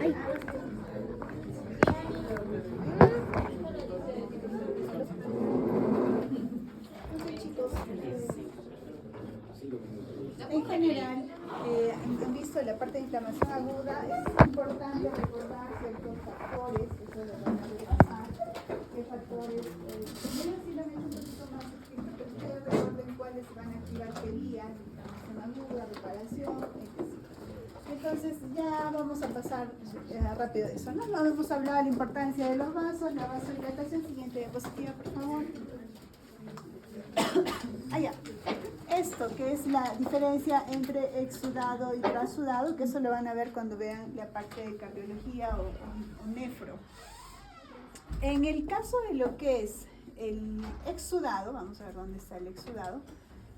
Ay. En general, han visto la parte de inflamación aguda, es importante recordar ciertos factores, eso lo van a repasar, qué factores, primero sí lo he hecho un poquito más escrito, pero ustedes recuerden cuáles se van a activar qué día, inflamación aguda, reparación, etc. Entonces ya vamos a pasar rápido de eso, ¿no? Vamos a hablar de la importancia de los vasos, la vasodilatación. Siguiente diapositiva, por favor. Allá. Esto que es la diferencia entre exudado y trasudado, que eso lo van a ver cuando vean la parte de cardiología o nefro. En el caso de lo que es el exudado, vamos a ver dónde está el exudado,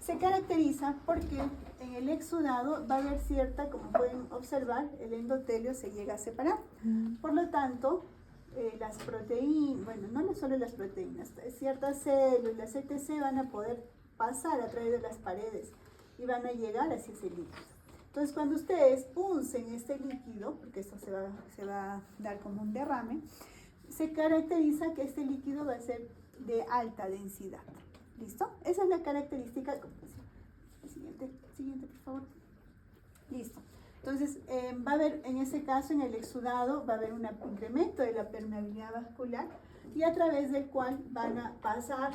se caracteriza porque en el exudado va a haber cierta, como pueden observar, el endotelio se llega a separar. Por lo tanto, las proteínas, bueno, no solo las proteínas, ciertas células, etc. van a poder pasar a través de las paredes y van a llegar hacia ese líquido. Entonces, cuando ustedes puncen este líquido, porque esto se va a dar como un derrame, se caracteriza que este líquido va a ser de alta densidad. ¿Listo? Esa es la característica. Siguiente, por favor. Listo. Entonces, va a haber, en ese caso, en el exudado, va a haber un incremento de la permeabilidad vascular y a través del cual van a pasar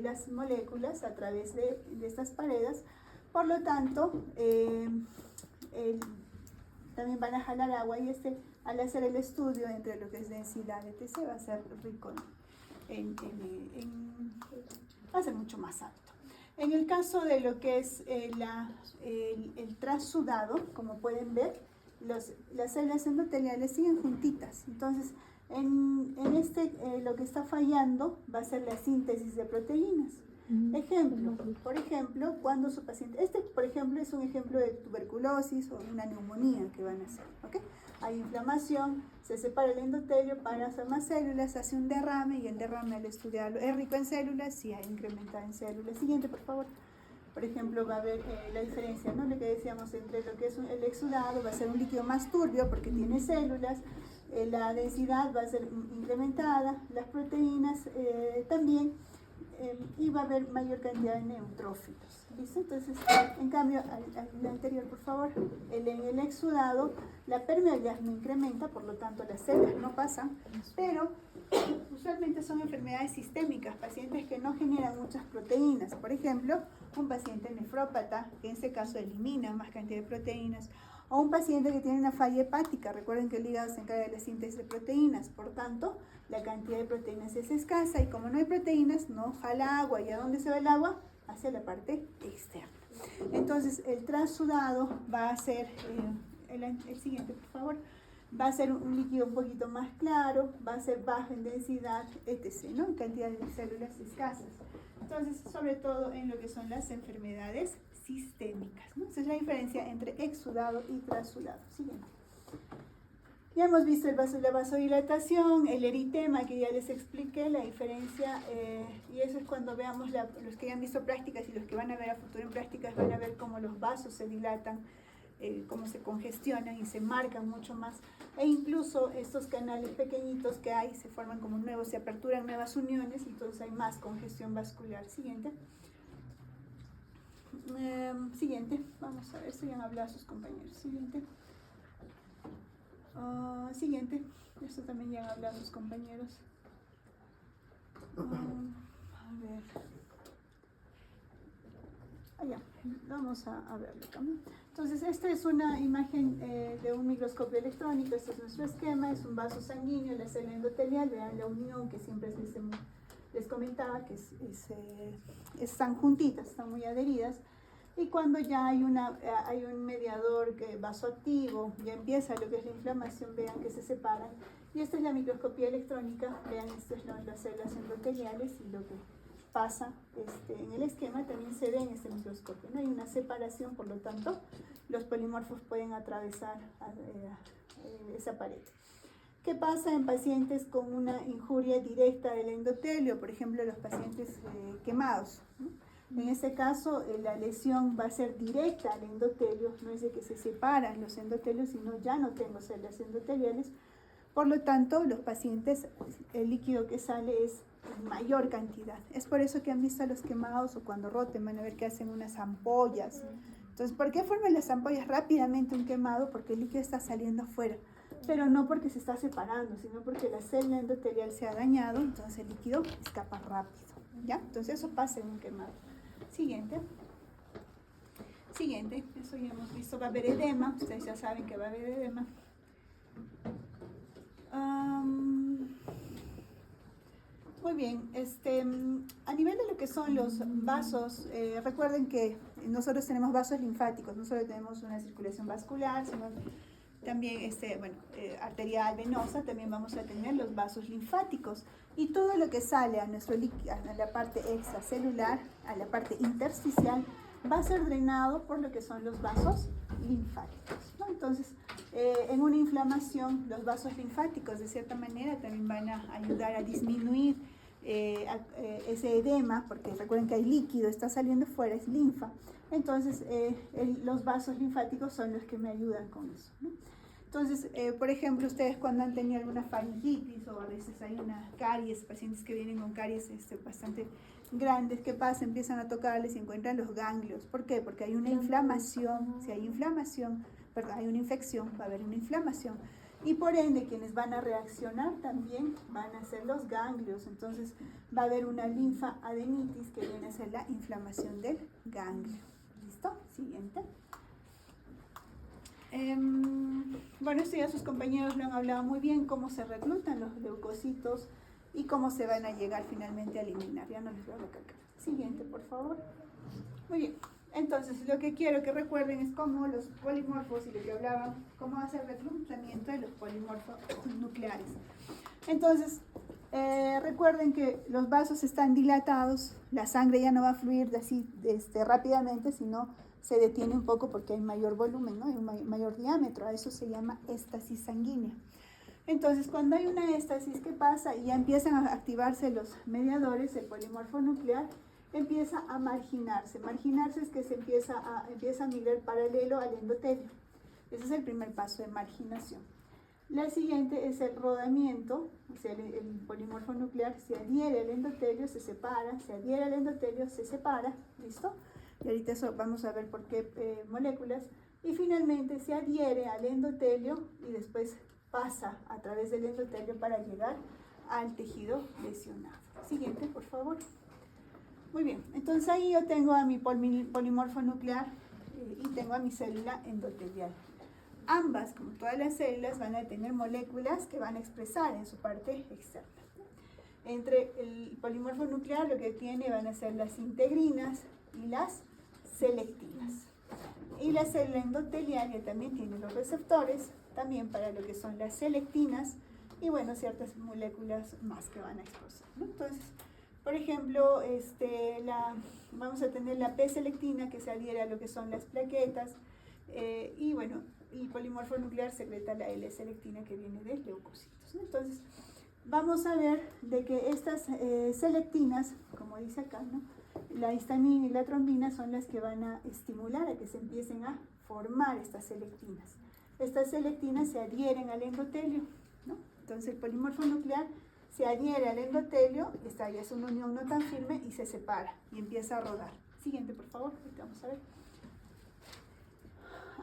las moléculas a través de estas paredes. Por lo tanto, también van a jalar agua y al hacer el estudio entre lo que es densidad, etc., va a ser rico va a ser mucho más alto. En el caso de lo que es el trasudado, como pueden ver, las células endoteliales siguen juntitas. Entonces, lo que está fallando va a ser la síntesis de proteínas. Por ejemplo, cuando su paciente, por ejemplo es un ejemplo de tuberculosis o una neumonía que van a hacer, ¿ok? Hay inflamación, se separa el endotelio para hacer más células, hace un derrame y el derrame al estudiarlo es rico en células y hay incrementada en células. Siguiente, por favor. Por ejemplo, va a haber la diferencia, ¿no? Lo que decíamos entre lo que es el exudado, va a ser un líquido más turbio porque tiene células, la densidad va a ser incrementada, las proteínas también, y va a haber mayor cantidad de neutrófilos. ¿Listo? Entonces, en cambio, al anterior, por favor, en el exudado, la permeabilidad no incrementa, por lo tanto las células no pasan, pero usualmente son enfermedades sistémicas, pacientes que no generan muchas proteínas. Por ejemplo, un paciente nefrópata, que en este caso elimina más cantidad de proteínas, o un paciente que tiene una falla hepática. Recuerden que el hígado se encarga de la síntesis de proteínas, por tanto, la cantidad de proteínas es escasa y como no hay proteínas, no jala agua. ¿Y a dónde se va el agua? Hacia la parte externa. Entonces, el trasudado va a ser, el siguiente, por favor, va a ser un líquido un poquito más claro, va a ser bajo en densidad, etc., ¿no? En cantidad de células escasas. Entonces, sobre todo en lo que son las enfermedades sistémicas, ¿no? Esa es la diferencia entre exudado y trasudado. Siguiente. Ya hemos visto la vasodilatación, el eritema que ya les expliqué, la diferencia, y eso es cuando veamos, los que ya han visto prácticas y los que van a ver a futuro en prácticas van a ver cómo los vasos se dilatan, cómo se congestionan y se marcan mucho más, e incluso estos canales pequeñitos que hay se forman como nuevos, se aperturan nuevas uniones y entonces hay más congestión vascular. Siguiente. Siguiente, vamos a ver si han hablado sus compañeros. Siguiente. Siguiente, esto también ya han hablado sus compañeros. A ver. Ya, vamos a verlo también. Entonces, esta es una imagen de un microscopio electrónico. Este es nuestro esquema, es un vaso sanguíneo, la célula endotelial. Vean la unión que siempre les comentaba, que están juntitas, están muy adheridas. Y cuando ya hay un mediador vasoactivo, ya empieza lo que es la inflamación, vean que se separan. Y esta es la microscopía electrónica, vean, esto es las células endoteliales y lo que pasa en el esquema también se ve en este microscopio, ¿no? Hay una separación, por lo tanto, los polimorfos pueden atravesar esa pared. ¿Qué pasa en pacientes con una injuria directa del endotelio? Por ejemplo, los pacientes quemados, ¿no? En este caso, la lesión va a ser directa al endotelio, no es de que se separan los endotelios, sino ya no tengo células endoteliales. Por lo tanto, los pacientes, el líquido que sale es en mayor cantidad. Es por eso que han visto a los quemados o cuando roten, van a ver que hacen unas ampollas. Entonces, ¿por qué forman las ampollas rápidamente un quemado? Porque el líquido está saliendo afuera, pero no porque se está separando, sino porque la célula endotelial se ha dañado, entonces el líquido escapa rápido, ¿ya? Entonces eso pasa en un quemado. Siguiente. Siguiente, eso ya hemos visto, va a haber edema, ustedes ya saben que va a haber edema. Muy bien, a nivel de lo que son los vasos, recuerden que nosotros tenemos vasos linfáticos, no solo tenemos una circulación vascular, sino también arterial, venosa, también vamos a tener los vasos linfáticos. Y todo lo que sale a nuestro líquido, a la parte extracelular, a la parte intersticial, va a ser drenado por lo que son los vasos linfáticos, ¿no? Entonces, en una inflamación, los vasos linfáticos de cierta manera también van a ayudar a disminuir ese edema, porque recuerden que hay líquido, está saliendo fuera, es linfa. Entonces, los vasos linfáticos son los que me ayudan con eso, ¿no? Entonces, por ejemplo, ustedes cuando han tenido alguna faringitis o a veces hay una caries, pacientes que vienen con caries bastante grandes, ¿qué pasa? Empiezan a tocarles y encuentran los ganglios. ¿Por qué? Porque hay una inflamación. Si hay inflamación, perdón, hay una infección, va a haber una inflamación. Y por ende, quienes van a reaccionar también van a ser los ganglios. Entonces, va a haber una linfaadenitis que viene a ser la inflamación del ganglio. ¿Listo? Siguiente. Bueno, esto ya sus compañeros lo han hablado muy bien, cómo se reclutan los leucocitos y cómo se van a llegar finalmente a eliminar. Ya no les voy a recalcar. Siguiente, por favor. Muy bien. Entonces, lo que quiero que recuerden es cómo los polimorfos, y lo que hablaban, cómo hace el reclutamiento de los polimorfos nucleares. Entonces, recuerden que los vasos están dilatados, la sangre ya no va a fluir así rápidamente, sino se detiene un poco porque hay mayor volumen, ¿no? Hay un mayor diámetro, a eso se llama éstasis sanguínea. Entonces, cuando hay una éstasis, ¿qué pasa? Y ya empiezan a activarse los mediadores, el polimorfo nuclear empieza a marginarse. Marginarse es que se empieza a migrar paralelo al endotelio. Ese es el primer paso de marginación. La siguiente es el rodamiento, o sea, el polimorfo nuclear se adhiere al endotelio, se separa, se adhiere al endotelio, se separa, ¿listo? Y ahorita eso vamos a ver por qué moléculas. Y finalmente se adhiere al endotelio y después pasa a través del endotelio para llegar al tejido lesionado. Siguiente, por favor. Muy bien, entonces ahí yo tengo a mi polimorfo nuclear y tengo a mi célula endotelial. Ambas, como todas las células, van a tener moléculas que van a expresar en su parte externa. Entre el polimorfo nuclear lo que tiene van a ser las integrinas y las selectivas. Y la célula endotelial también tiene los receptores, también para lo que son las selectinas y bueno, ciertas moléculas más que van a expresar, ¿no? Entonces, por ejemplo, vamos a tener la P-selectina que se adhiere a lo que son las plaquetas y bueno, el polimorfo nuclear secreta la L-selectina que viene de leucocitos, ¿no? Entonces, vamos a ver de que estas selectinas, como dice acá, ¿no? La histamina y la trombina son las que van a estimular a que se empiecen a formar estas selectinas. Estas selectinas se adhieren al endotelio, ¿no? Entonces, el polimorfo nuclear se adhiere al endotelio, esta ya es una unión no tan firme y se separa y empieza a rodar. Siguiente, por favor, vamos a ver.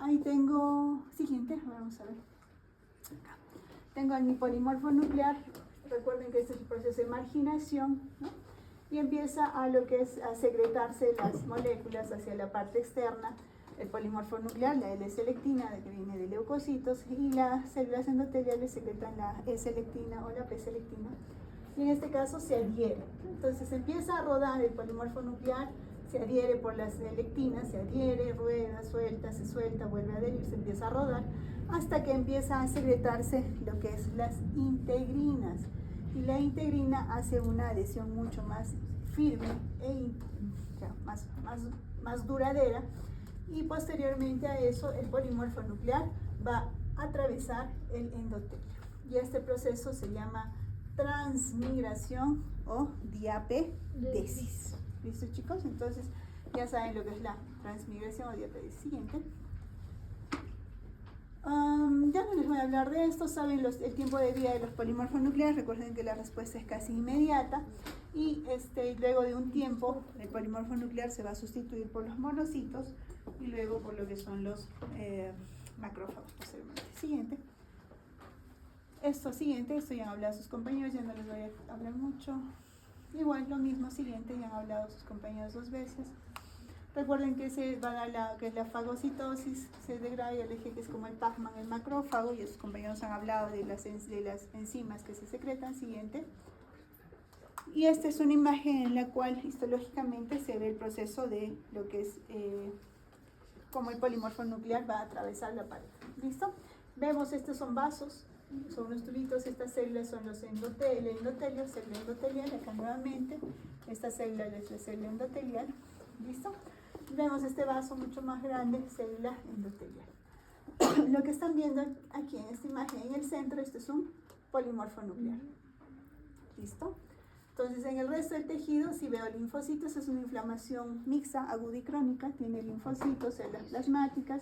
Ahí tengo, siguiente, vamos a ver. Acá. Tengo mi polimorfo nuclear, recuerden que este es el proceso de marginación, ¿no? Y empieza a lo que es a secretarse las moléculas hacia la parte externa, el polimorfo nuclear, la L-selectina, que viene de leucocitos, y las células endoteliales secretan la E-selectina o la P-selectina, y en este caso se adhiere. Entonces empieza a rodar el polimorfo nuclear, se adhiere por las selectinas, se adhiere, rueda, suelta, se suelta, vuelve a adherir, se empieza a rodar, hasta que empieza a secretarse lo que es las integrinas. Y la integrina hace una adhesión mucho más firme e más duradera, y posteriormente a eso el polimorfo nuclear va a atravesar el endotelio. Y este proceso se llama transmigración o diapedesis. ¿Listo, chicos? Entonces ya saben lo que es la transmigración o diabetes. Siguiente. Ya no les voy a hablar de esto, saben el tiempo de vida de los polimorfos nucleares, recuerden que la respuesta es casi inmediata y luego de un tiempo el polimorfo nuclear se va a sustituir por los monocitos y luego por lo que son los macrófagos posteriormente. Siguiente. Esto ya han hablado sus compañeros, ya no les voy a hablar mucho. Igual lo mismo, siguiente, ya han hablado sus compañeros 2 veces. Recuerden que se va a dar que es la fagocitosis, se degrada el eje que es como el Pacman, el macrófago, y sus compañeros han hablado de las enzimas que se secretan. Siguiente. Y esta es una imagen en la cual histológicamente se ve el proceso de lo que es como el polimorfo nuclear va a atravesar la pared. ¿Listo? Vemos, estos son vasos, son unos tubitos, estas células son los endotelios, célula endotelial, acá nuevamente, esta célula es la célula endotelial. ¿Listo? Vemos este vaso mucho más grande, célula endotelial. Lo que están viendo aquí en esta imagen, en el centro, este es un polimorfo nuclear. ¿Listo? Entonces, en el resto del tejido, si veo linfocitos, es una inflamación mixta, aguda y crónica, tiene linfocitos, células plasmáticas.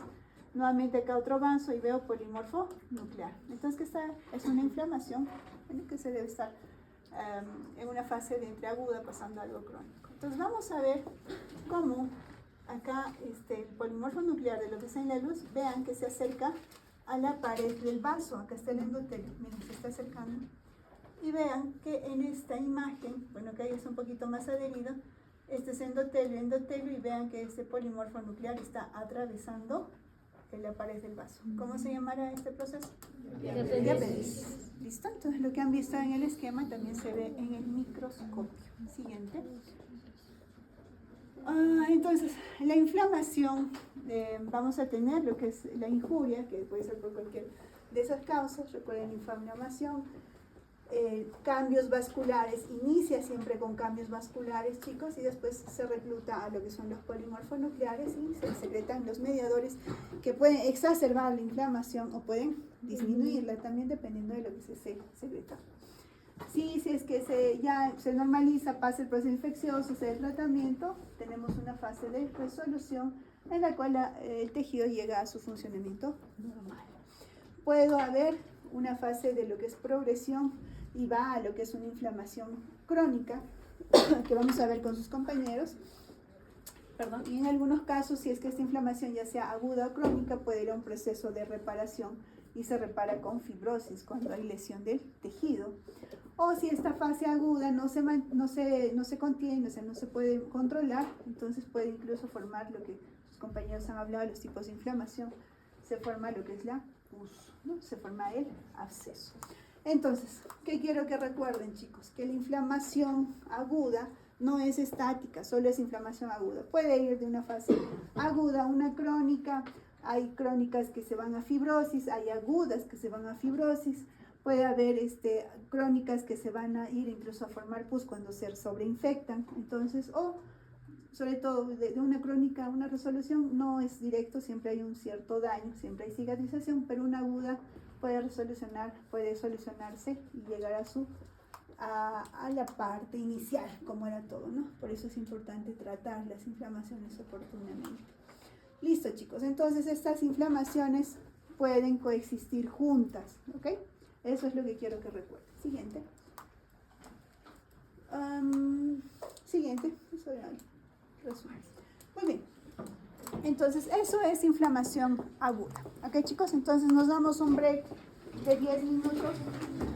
Nuevamente acá otro vaso y veo polimorfo nuclear. Entonces, esta es una inflamación que se debe estar en una fase de entre aguda pasando a algo crónico. Entonces, vamos a ver cómo acá el polimorfo nuclear de lo que está en la luz, vean que se acerca a la pared del vaso. Acá está el endotelio, miren, se está acercando. Y vean que en esta imagen, bueno, que ahí es un poquito más adherido, este es endotelio, y vean que este polimorfo nuclear está atravesando la pared del vaso. ¿Cómo se llamará este proceso? Diabetes. ¿Listo? Entonces lo que han visto en el esquema también se ve en el microscopio. Siguiente. Entonces, la inflamación, vamos a tener lo que es la injuria, que puede ser por cualquier de esas causas. Recuerden, inflamación, cambios vasculares, inicia siempre con cambios vasculares, chicos, y después se recluta a lo que son los polimorfos nucleares y se secretan los mediadores que pueden exacerbar la inflamación o pueden disminuirla, también dependiendo de lo que se secreta. Si es que ya se normaliza, pasa el proceso infeccioso, se da el tratamiento, tenemos una fase de resolución en la cual el tejido llega a su funcionamiento normal. Puede haber una fase de lo que es progresión y va a lo que es una inflamación crónica, que vamos a ver con sus compañeros. Y en algunos casos, si es que esta inflamación ya sea aguda o crónica, puede ir a un proceso de reparación y se repara con fibrosis cuando hay lesión del tejido. O si esta fase aguda no se contiene, o sea, no se puede controlar, entonces puede incluso formar lo que sus compañeros han hablado de los tipos de inflamación. Se forma lo que es la pus, ¿no? Se forma el absceso. Entonces, ¿qué quiero que recuerden, chicos? Que la inflamación aguda no es estática, solo es inflamación aguda. Puede ir de una fase aguda a una crónica. Hay crónicas que se van a fibrosis, hay agudas que se van a fibrosis. Puede haber crónicas que se van a ir incluso a formar pus cuando se sobreinfectan. Entonces, sobre todo de una crónica a una resolución no es directo, siempre hay un cierto daño, siempre hay cicatrización, pero una aguda puede solucionarse y llegar a la parte inicial, como era todo, ¿no? Por eso es importante tratar las inflamaciones oportunamente. Listo, chicos, entonces estas inflamaciones pueden coexistir juntas, ¿ok? Eso es lo que quiero que recuerden. Siguiente. Siguiente. Eso ya resumen. Muy bien. Entonces, eso es inflamación aguda. ¿Ok, chicos? Entonces, nos damos un break de 10 minutos.